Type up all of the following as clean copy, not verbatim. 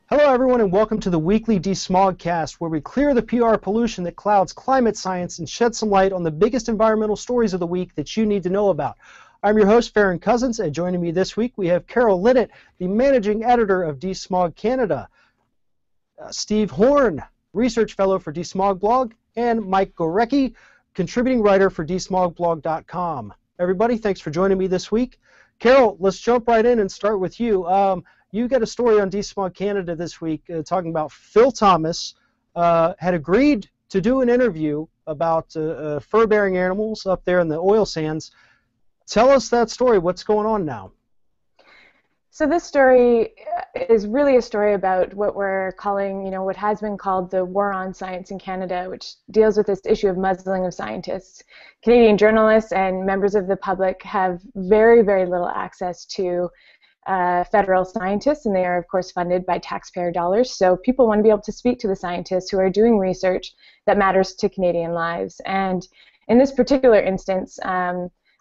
Hello everyone and welcome to the weekly DeSmogCAST, where we clear the PR pollution that clouds climate science and shed some light on the biggest environmental stories of the week that you need to know about. I'm your host, Farron Cousins, and joining me this week we have Carol Linnitt, the managing editor of DeSmog Canada, Steve Horn, research fellow for DeSmogBlog, and Mike Gaworecki, contributing writer for DeSmogBlog.com. Everybody, thanks for joining me this week. Carol, let's jump right in and start with you. You got a story on DeSmog Canada this week talking about Phil Thomas had agreed to do an interview about fur-bearing animals up there in the oil sands. Tell us that story. What's going on now? So this story is really a story about what we're calling, what has been called the war on science in Canada, which deals with this issue of muzzling of scientists. Canadian journalists and members of the public have very, very little access to federal scientists, and they are, of course, funded by taxpayer dollars. So people want to be able to speak to the scientists who are doing research that matters to Canadian lives. And in this particular instance,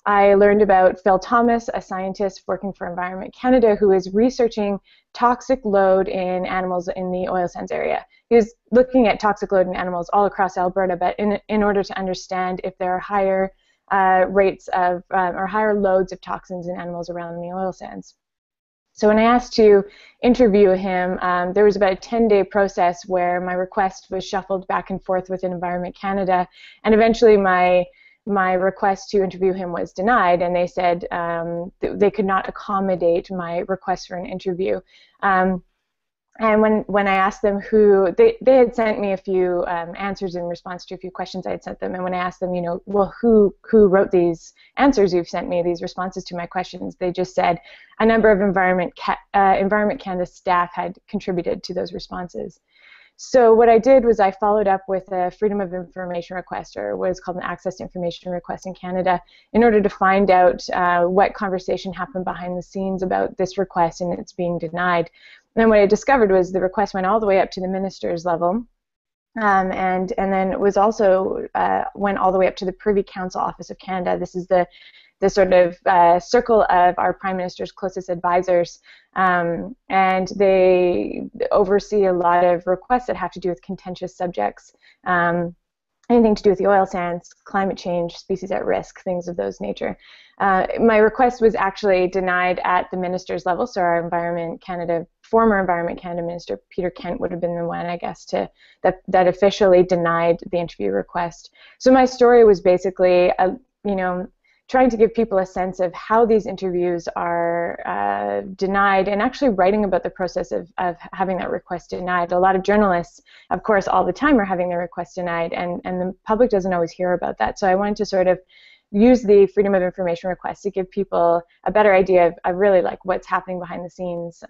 I learned about Phil Thomas, a scientist working for Environment Canada, who is researching toxic load in animals in the oil sands area. He was looking at toxic load in animals all across Alberta, but in order to understand if there are higher rates of or higher loads of toxins in animals around the oil sands. So when I asked to interview him, there was about a 10-day process where my request was shuffled back and forth within Environment Canada, and eventually my request to interview him was denied, and they said they could not accommodate my request for an interview. And when I asked them who, they had sent me a few answers in response to a few questions I had sent them, and when I asked them, well, who wrote these answers you've sent me, these responses to my questions, they just said a number of Environment Canada staff had contributed to those responses. So what I did was I followed up with a Freedom of Information request, or what is called an Access to Information request in Canada, in order to find out what conversation happened behind the scenes about this request and it's being denied. And what I discovered was the request went all the way up to the minister's level, and then it was also went all the way up to the Privy Council Office of Canada. This is the sort of circle of our Prime Minister's closest advisors, and they oversee a lot of requests that have to do with contentious subjects, anything to do with the oil sands, climate change, species at risk, things of those nature. My request was actually denied at the minister's level, so our former Environment Canada Minister Peter Kent would have been the one, I guess, that officially denied the interview request. So my story was basically, trying to give people a sense of how these interviews are denied, and actually writing about the process of having that request denied. A lot of journalists, of course, all the time are having their request denied, and the public doesn't always hear about that. So I wanted to sort of use the Freedom of Information request to give people a better idea of really like what's happening behind the scenes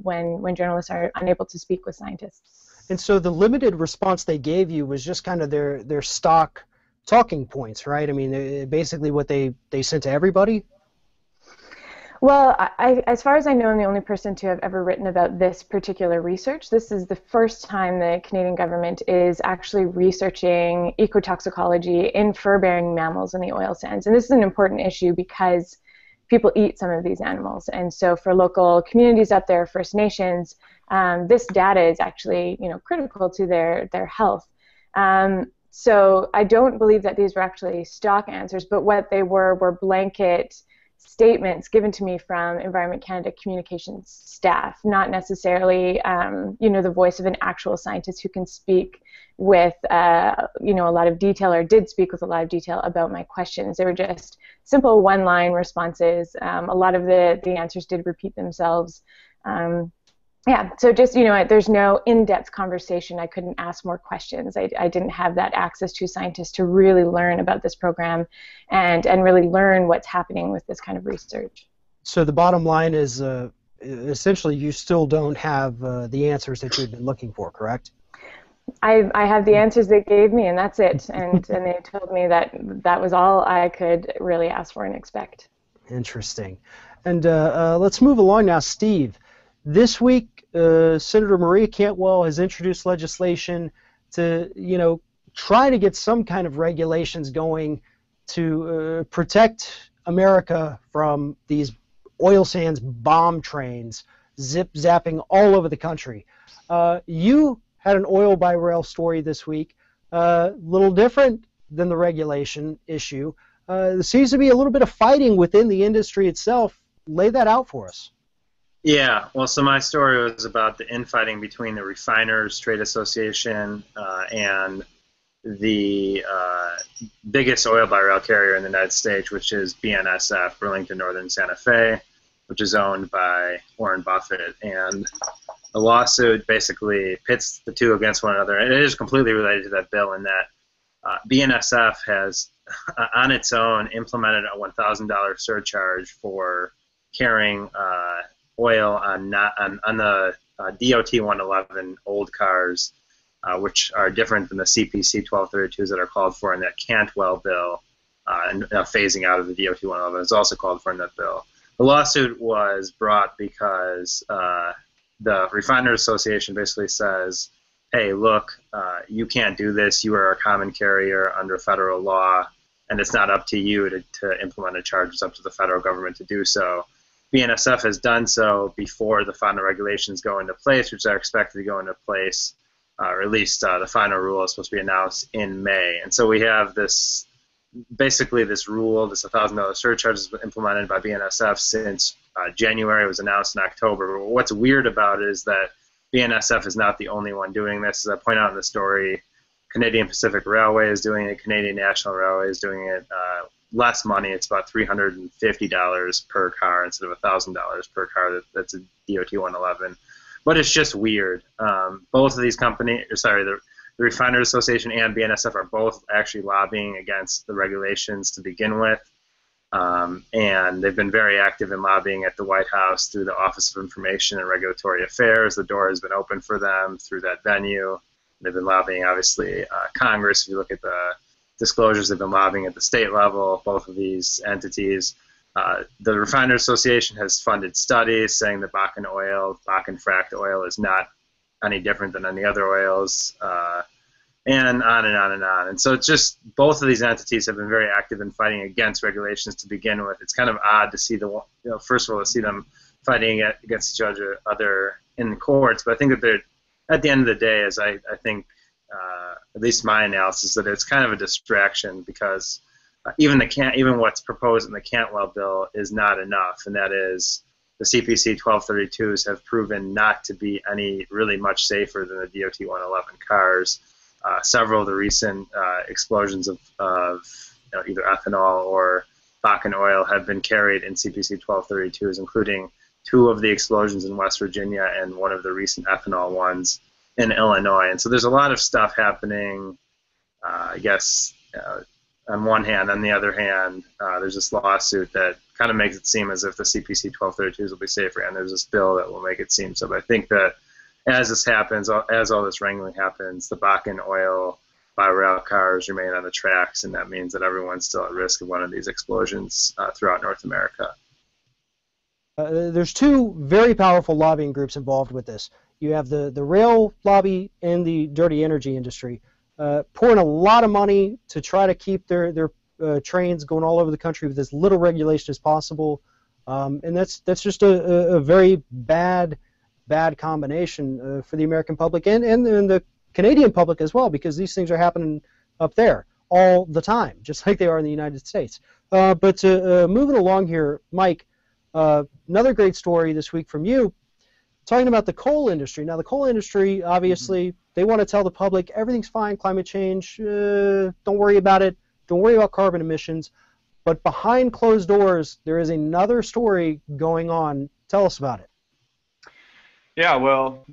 when journalists are unable to speak with scientists. And so the limited response they gave you was just kind of their stock talking points, right? I mean, basically what they sent to everybody? Well, as far as I know, I'm the only person to have ever written about this particular research. This is the first time the Canadian government is actually researching ecotoxicology in fur-bearing mammals in the oil sands. And this is an important issue because people eat some of these animals. And so for local communities up there, First Nations, this data is actually, critical to their health. So I don't believe that these were actually stock answers, but what they were blanket statements given to me from Environment Canada communications staff, not necessarily, the voice of an actual scientist who can speak with, a lot of detail, or did speak with a lot of detail about my questions. They were just simple one-line responses. A lot of the answers did repeat themselves. Yeah, so just, there's no in-depth conversation. I couldn't ask more questions. I didn't have that access to scientists to really learn about this program and really learn what's happening with this kind of research. So the bottom line is essentially you still don't have the answers that you've been looking for, correct? I have the answers they gave me, and that's it. And they told me that was all I could really ask for and expect. Interesting. And let's move along now, Steve. This week, Senator Maria Cantwell has introduced legislation to, try to get some kind of regulations going to protect America from these oil sands bomb trains zip-zapping all over the country. You had an oil by rail story this week, a little different than the regulation issue. There seems to be a little bit of fighting within the industry itself. Lay that out for us. Yeah, well, so my story was about the infighting between the Refiners Trade Association and the biggest oil by rail carrier in the United States, which is BNSF, Burlington Northern Santa Fe, which is owned by Warren Buffett. And the lawsuit basically pits the two against one another, and it is completely related to that bill in that BNSF has, on its own, implemented a $1,000 surcharge for carrying oil on the DOT 111 old cars, which are different than the CPC 1232s that are called for in that Cantwell bill, and phasing out of the DOT 111 is also called for in that bill. The lawsuit was brought because the Refiners Association basically says, hey, look, you can't do this. You are a common carrier under federal law, and it's not up to you to implement a charge. It's up to the federal government to do so. BNSF has done so before the final regulations go into place, which are expected to go into place, or at least the final rule is supposed to be announced in May. And so we have this, basically this rule, this $1,000 surcharge has been implemented by BNSF since January. It was announced in October. But what's weird about it is that BNSF is not the only one doing this. As I point out in the story, Canadian Pacific Railway is doing it, Canadian National Railway is doing it. Less money, it's about $350 per car instead of $1,000 per car. That's a DOT 111. But it's just weird. Both of these companies, the Refiners Association and BNSF are both actually lobbying against the regulations to begin with. And they've been very active in lobbying at the White House through the Office of Information and Regulatory Affairs. The door has been open for them through that venue. They've been lobbying, obviously, Congress. If you look at the disclosures, they've been lobbying at the state level, both of these entities. The Refiners Association has funded studies saying that Bakkan fracked oil is not any different than any other oils, and on and on and on. And so it's just, both of these entities have been very active in fighting against regulations to begin with. It's kind of odd to see first of all, to see them fighting against each other in the courts, but I think that they're, at the end of the day, as I think, at least my analysis, that it's kind of a distraction because even what's proposed in the Cantwell bill is not enough, and that is the CPC 1232s have proven not to be any really much safer than the DOT 111 cars. Several of the recent explosions of either ethanol or Bakkan oil have been carried in CPC 1232s, including 2 of the explosions in West Virginia and 1 of the recent ethanol ones in Illinois. And so there's a lot of stuff happening, I guess, on one hand. On the other hand, there's this lawsuit that kind of makes it seem as if the CPC 1232s will be safer, and there's this bill that will make it seem so. But I think that as this happens, as all this wrangling happens, the Bakkan oil by rail cars remain on the tracks, and that means that everyone's still at risk of one of these explosions throughout North America. There's 2 very powerful lobbying groups involved with this. You have the rail lobby and the dirty energy industry, pouring a lot of money to try to keep their trains going all over the country with as little regulation as possible, and that's just a very bad combination for the American public and the Canadian public as well, because these things are happening up there all the time, just like they are in the United States. But moving along here, Mike, another great story this week from you, talking about the coal industry. Now, the coal industry, obviously, they want to tell the public everything's fine, climate change, don't worry about it, don't worry about carbon emissions. But behind closed doors, there is another story going on. Tell us about it. Yeah, well,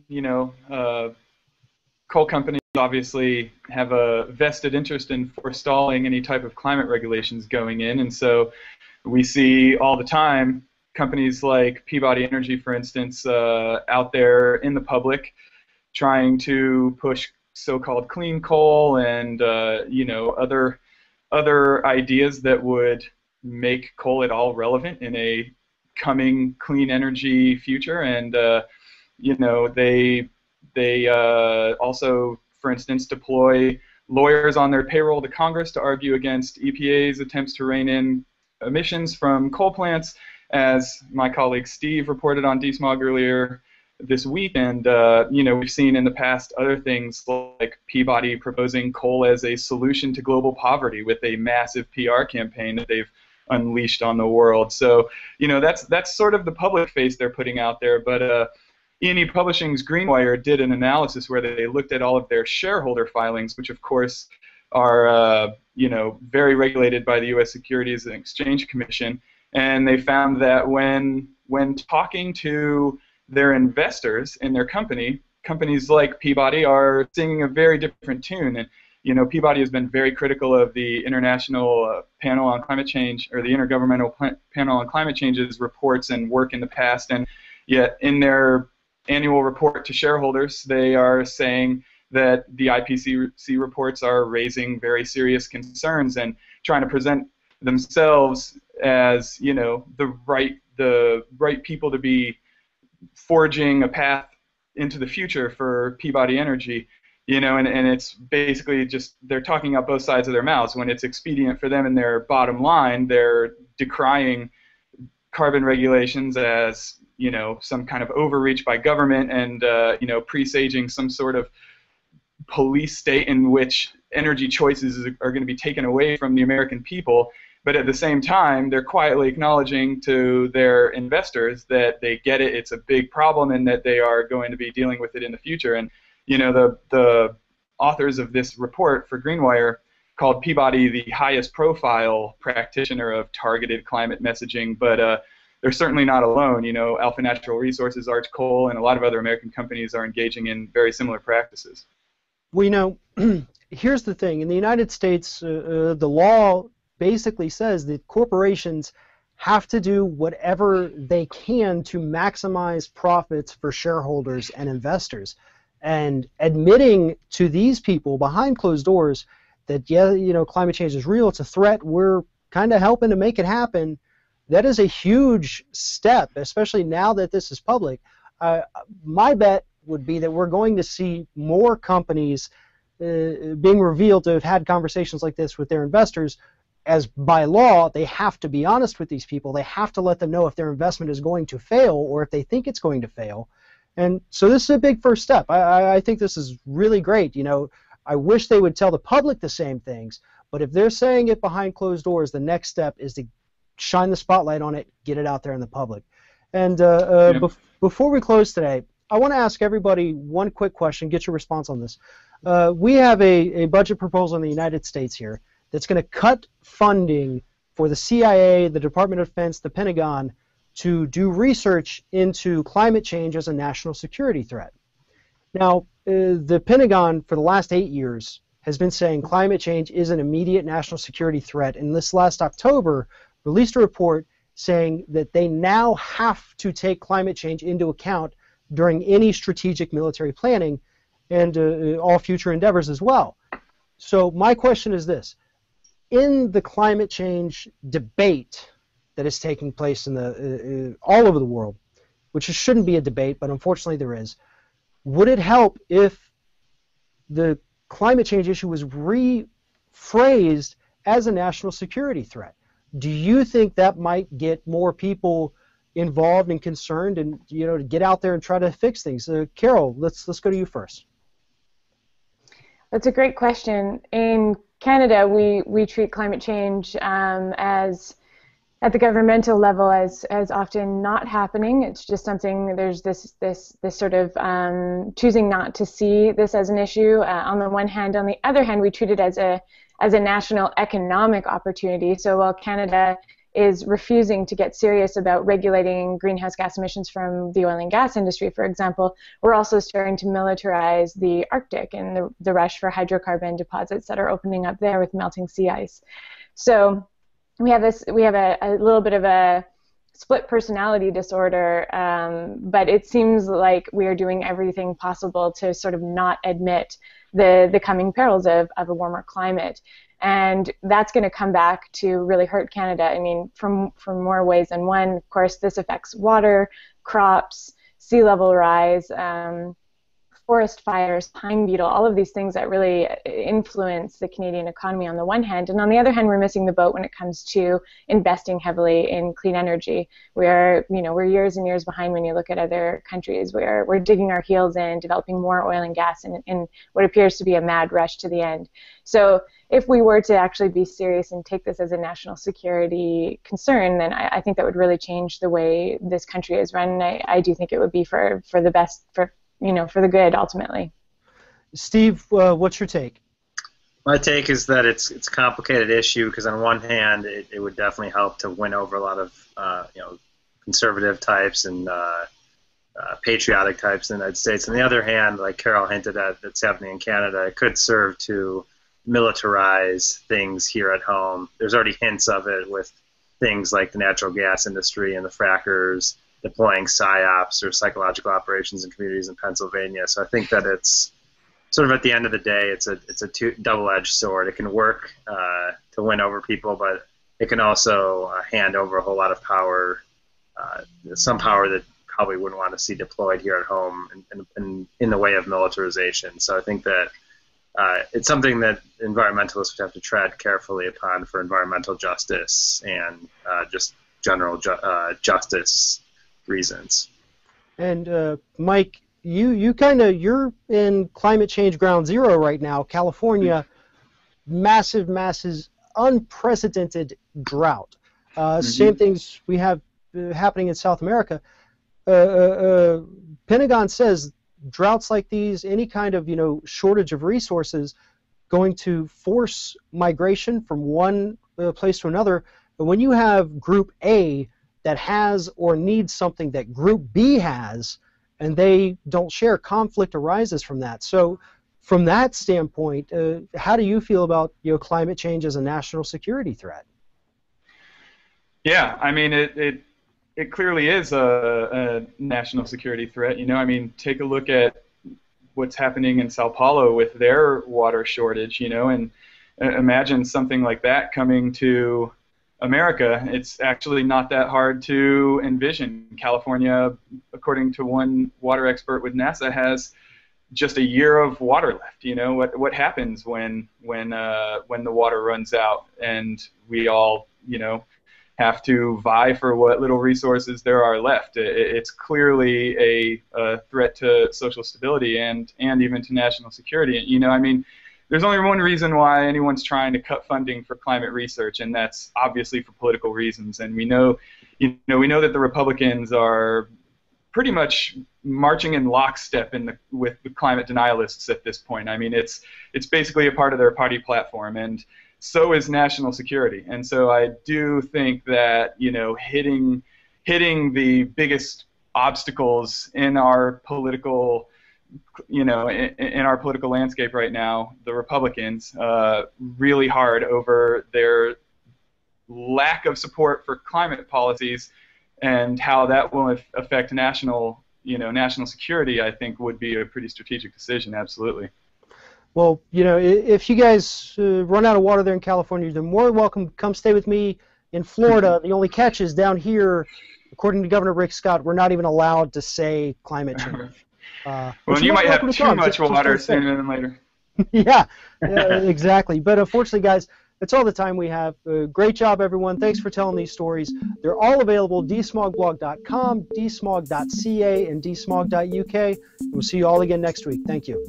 coal companies obviously have a vested interest in forestalling any type of climate regulations going in, and so we see all the time companies like Peabody Energy, for instance, out there in the public trying to push so-called clean coal and other ideas that would make coal at all relevant in a coming clean energy future. And they also, for instance, deploy lawyers on their payroll to Congress to argue against EPA's attempts to rein in emissions from coal plants. as my colleague Steve reported on DeSmog earlier this week, and we've seen in the past other things like Peabody proposing coal as a solution to global poverty with a massive PR campaign that they've unleashed on the world. So that's sort of the public face they're putting out there. But E&E Publishing's Greenwire did an analysis where they looked at all of their shareholder filings, which of course are very regulated by the U.S. Securities and Exchange Commission, and they found that when talking to their investors in their companies like Peabody are singing a very different tune. And Peabody has been very critical of the International Panel on Climate Change, or the Intergovernmental Panel on Climate Change's reports and work in the past, and yet in their annual report to shareholders, they are saying that the IPCC reports are raising very serious concerns and trying to present themselves as the right people to be forging a path into the future for Peabody Energy, and it's basically just they're talking out both sides of their mouths. When it's expedient for them in their bottom line, they're decrying carbon regulations as some kind of overreach by government and presaging some sort of police state in which energy choices are going to be taken away from the American people. But at the same time, they're quietly acknowledging to their investors that they get it, it's a big problem, and that they are going to be dealing with it in the future. And the authors of this report for Greenwire called Peabody the highest profile practitioner of targeted climate messaging, but they're certainly not alone. Alpha Natural Resources, Arch Coal, and a lot of other American companies are engaging in very similar practices. Well, here's the thing. In the United States, the law basically says that corporations have to do whatever they can to maximize profits for shareholders and investors. And admitting to these people behind closed doors that, climate change is real, it's a threat, we're kind of helping to make it happen, that is a huge step, especially now that this is public. My bet would be that we're going to see more companies being revealed to have had conversations like this with their investors, as by law they have to be honest with these people. They have to let them know if their investment is going to fail or if they think it's going to fail. And so this is a big first step. I think this is really great. I wish they would tell the public the same things, but if they're saying it behind closed doors, the next step is to shine the spotlight on it, get it out there in the public. And before we close today, I want to ask everybody one quick question, get your response on this. We have a budget proposal in the United States here that's going to cut funding for the CIA, the Department of Defense, the Pentagon, to do research into climate change as a national security threat. Now, the Pentagon, for the last 8 years, has been saying climate change is an immediate national security threat, and this last October released a report saying that they now have to take climate change into account during any strategic military planning and all future endeavors as well. So my question is this. In the climate change debate that is taking place in all over the world, which shouldn't be a debate, but unfortunately there is, would it help if the climate change issue was rephrased as a national security threat? Do you think that might get more people involved and concerned and to get out there and try to fix things? Carol, let's go to you first. That's a great question. In Canada, we treat climate change as at the governmental level as often not happening. It's just something, there's this sort of choosing not to see this as an issue on the one hand. On the other hand, we treat it as a national economic opportunity. So while Canada is refusing to get serious about regulating greenhouse gas emissions from the oil and gas industry, for example, we're also starting to militarize the Arctic and the rush for hydrocarbon deposits that are opening up there with melting sea ice. So we have a little bit of a split personality disorder, but it seems like we are doing everything possible to sort of not admit the coming perils of a warmer climate. And that's going to come back to really hurt Canada. I mean, from more ways than one. Of course, this affects water, crops, sea level rise, forest fires, pine beetle, all of these things that really influence the Canadian economy on the one hand, and on the other hand, we're missing the boat when it comes to investing heavily in clean energy. We're years and years behind when you look at other countries. We're digging our heels in, developing more oil and gas in what appears to be a mad rush to the end. So if we were to actually be serious and take this as a national security concern, then I think that would really change the way this country is run. And I do think it would be for the best, for the good ultimately. Steve, what's your take? My take is that it's a complicated issue because on one hand, it would definitely help to win over a lot of conservative types and patriotic types in the United States. On the other hand, like Carol hinted at, that's happening in Canada, it could serve to militarize things here at home. There's already hints of it with things like the natural gas industry and the frackers deploying PSYOPs or psychological operations in communities in Pennsylvania. So I think that it's sort of at the end of the day, it's a double-edged sword. It can work to win over people, but it can also hand over a whole lot of power, some power that probably wouldn't want to see deployed here at home in the way of militarization. So I think that it's something that environmentalists would have to tread carefully upon for environmental justice and just general justice reasons. And Mike, you're in climate change ground zero right now. California, massive, unprecedented drought. Same things we have happening in South America. Pentagon says droughts like these, any kind of shortage of resources, going to force migration from one place to another. But when you have Group A that has or needs something that Group B has, and they don't share, conflict arises from that. So from that standpoint, how do you feel about climate change as a national security threat? Yeah, I mean, it clearly is a national security threat. I mean, take a look at what's happening in Sao Paulo with their water shortage, and imagine something like that coming to America. It's actually not that hard to envision. California, according to one water expert with NASA, has just a year of water left. What happens when the water runs out and we all have to vie for what little resources there are left? It's clearly a threat to social stability and even to national security. I mean, there's only one reason why anyone's trying to cut funding for climate research, and that's obviously for political reasons. And we know that the Republicans are pretty much marching in lockstep with the climate denialists at this point. I mean, it's basically a part of their party platform, and so is national security. And so I do think that hitting the biggest obstacles in our political in our political landscape right now, the Republicans, really hard over their lack of support for climate policies and how that will affect national security, I think would be a pretty strategic decision, absolutely. Well, if you guys run out of water there in California, you're more than welcome to come stay with me in Florida. The only catch is down here, according to Governor Rick Scott, we're not even allowed to say climate change. Well, you might have too much water sooner than later. Yeah, exactly. But unfortunately, guys, that's all the time we have. Great job, everyone. Thanks for telling these stories. They're all available, DeSmogBlog.com, DeSmog.ca, and DeSmog.uk. We'll see you all again next week. Thank you.